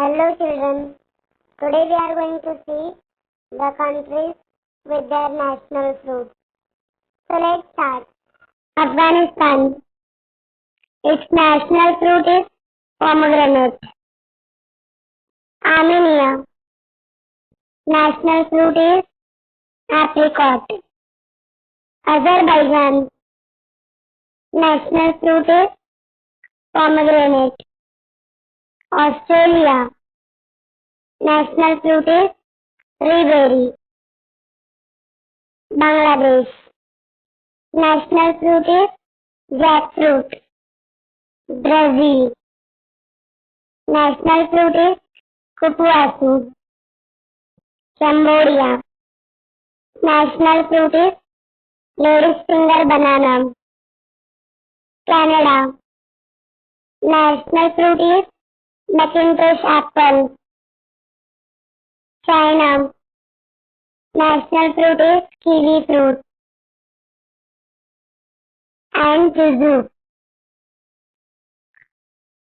Hello children, today we are going to see the countries with their national fruits. So let's start. Afghanistan, its national fruit is pomegranate. Armenia, national fruit is apricot. Azerbaijan, national fruit is pomegranate. Australia, national fruit is berry. Bangladesh, national fruit is jackfruit. Brazil, national fruit is cupuaçu. Cambodia, national fruit is lady's finger banana. Canada, national fruit is Macintosh apple. China, national fruit is kiwi fruit. And yuzu.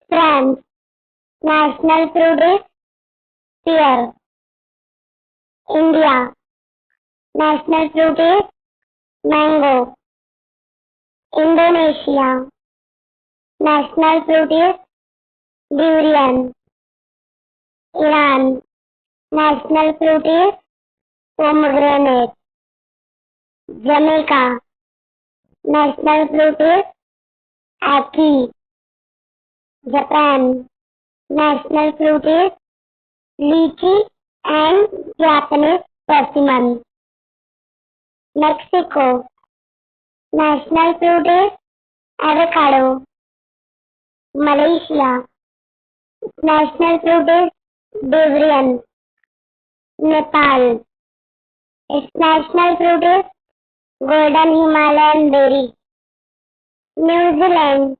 France, national fruit is pear. India, national fruit is mango. Indonesia, national fruit is durian. Iran, national fruit is pomegranate. Jamaica, national fruit is ackee. Japan, national fruit is lychee and Japanese persimmon. Mexico, national fruit is avocado. Malaysia, national fruit is durian. Nepal, its national fruit is golden Himalayan berry. New Zealand,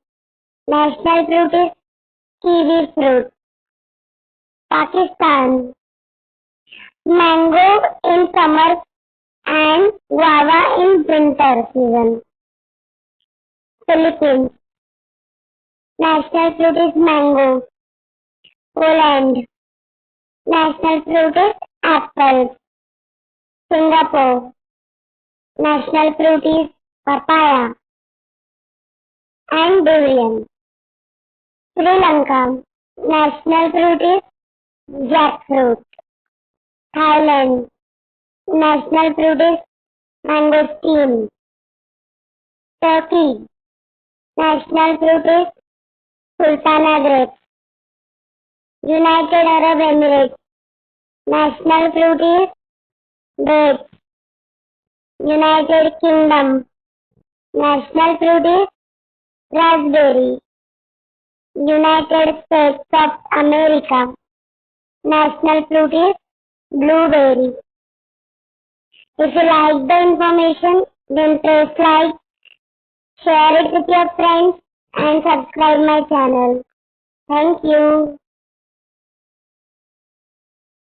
national fruit is kiwi fruit. Pakistan, mango in summer and guava in winter season. Philippines, national fruit is mango. Poland, national fruit is apple. Singapore, national fruit is papaya and durian. Sri Lanka, national fruit is jackfruit. Thailand, national fruit is mangosteen. Turkey, national fruit is sultana grapes. United Arab Emirates, national fruit is dates. United Kingdom, national fruit is raspberry. United States of America, national fruit is blueberry. If you like the information, then press like, share it with your friends and subscribe my channel. Thank you.